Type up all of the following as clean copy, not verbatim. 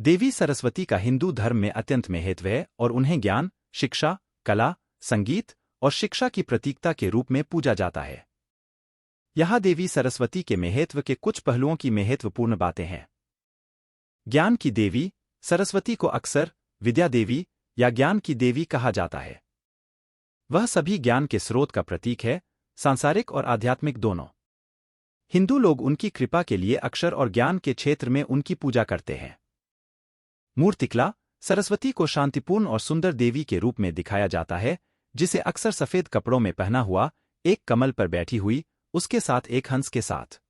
देवी सरस्वती का हिंदू धर्म में अत्यंत महत्व है और उन्हें ज्ञान, शिक्षा, कला, संगीत और शिक्षा की प्रतीकता के रूप में पूजा जाता है। यहाँ देवी सरस्वती के महत्व के कुछ पहलुओं की महत्वपूर्ण बातें हैं। ज्ञान की देवी सरस्वती को अक्सर विद्या देवी या ज्ञान की देवी कहा जाता है। वह सभी ज्ञान के स्रोत का प्रतीक है, सांसारिक और आध्यात्मिक दोनों। हिंदू लोग उनकी कृपा के लिए अक्षर और ज्ञान के क्षेत्र में उनकी पूजा करते हैं। मूर्तिकला सरस्वती को शांतिपूर्ण और सुंदर देवी के रूप में दिखाया जाता है, जिसे अक्सर सफेद कपड़ों में पहना हुआ, एक कमल पर बैठी हुई, उसके साथ एक हंस के साथ।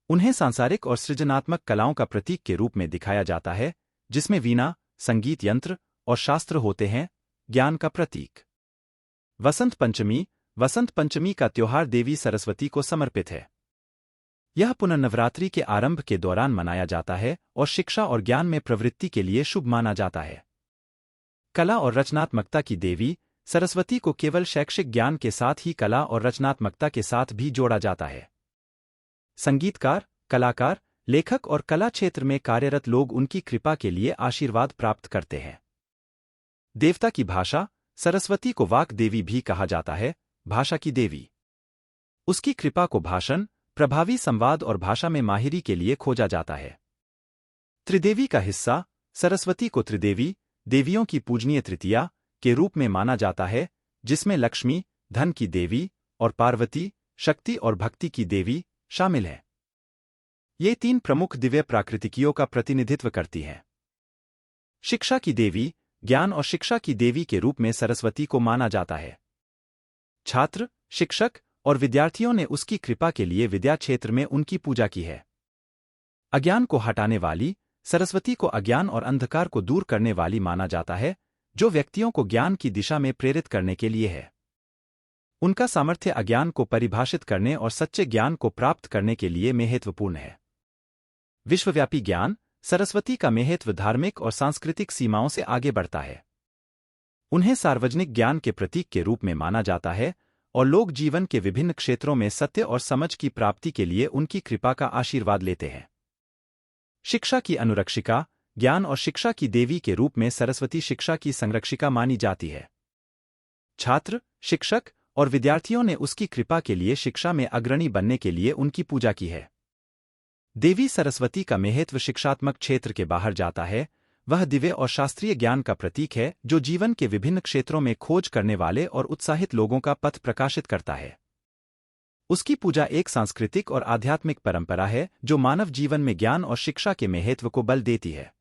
उन्हें सांसारिक और सृजनात्मक कलाओं का प्रतीक के रूप में दिखाया जाता है, जिसमें वीणा, संगीत यंत्र और शास्त्र होते हैं, ज्ञान का प्रतीक। वसंत पंचमी का त्योहार देवी सरस्वती को समर्पित है। यह पुनर्नवरात्रि के आरंभ के दौरान मनाया जाता है और शिक्षा और ज्ञान में प्रवृत्ति के लिए शुभ माना जाता है। कला और रचनात्मकता की देवी सरस्वती को केवल शैक्षिक ज्ञान के साथ ही कला और रचनात्मकता के साथ भी जोड़ा जाता है। संगीतकार, कलाकार, लेखक और कला क्षेत्र में कार्यरत लोग उनकी कृपा के लिए आशीर्वाद प्राप्त करते हैं। देवता की भाषा सरस्वती को वाक देवी भी कहा जाता है, भाषा की देवी। उसकी कृपा को भाषण, प्रभावी संवाद और भाषा में माहिरी के लिए खोजा जाता है। त्रिदेवी का हिस्सा सरस्वती को त्रिदेवी, देवियों की पूजनीय तृतीया के रूप में माना जाता है, जिसमें लक्ष्मी, धन की देवी, और पार्वती, शक्ति और भक्ति की देवी शामिल है। ये तीन प्रमुख दिव्य प्राकृतिकियों का प्रतिनिधित्व करती हैं। शिक्षा की देवी ज्ञान और शिक्षा की देवी के रूप में सरस्वती को माना जाता है। छात्र, शिक्षक और विद्यार्थियों ने उसकी कृपा के लिए विद्या क्षेत्र में उनकी पूजा की है। अज्ञान को हटाने वाली सरस्वती को अज्ञान और अंधकार को दूर करने वाली माना जाता है, जो व्यक्तियों को ज्ञान की दिशा में प्रेरित करने के लिए है। उनका सामर्थ्य अज्ञान को परिभाषित करने और सच्चे ज्ञान को प्राप्त करने के लिए महत्वपूर्ण है। विश्वव्यापी ज्ञान सरस्वती का महत्व धार्मिक और सांस्कृतिक सीमाओं से आगे बढ़ता है। उन्हें सार्वजनिक ज्ञान के प्रतीक के रूप में माना जाता है और लोग जीवन के विभिन्न क्षेत्रों में सत्य और समझ की प्राप्ति के लिए उनकी कृपा का आशीर्वाद लेते हैं। शिक्षा की अनुरक्षिका ज्ञान और शिक्षा की देवी के रूप में सरस्वती शिक्षा की संरक्षिका मानी जाती है। छात्र, शिक्षक और विद्यार्थियों ने उसकी कृपा के लिए शिक्षा में अग्रणी बनने के लिए उनकी पूजा की है। देवी सरस्वती का महत्व शिक्षात्मक क्षेत्र के बाहर जाता है। वह दिव्य और शास्त्रीय ज्ञान का प्रतीक है, जो जीवन के विभिन्न क्षेत्रों में खोज करने वाले और उत्साहित लोगों का पथ प्रकाशित करता है। उसकी पूजा एक सांस्कृतिक और आध्यात्मिक परंपरा है, जो मानव जीवन में ज्ञान और शिक्षा के महत्व को बल देती है।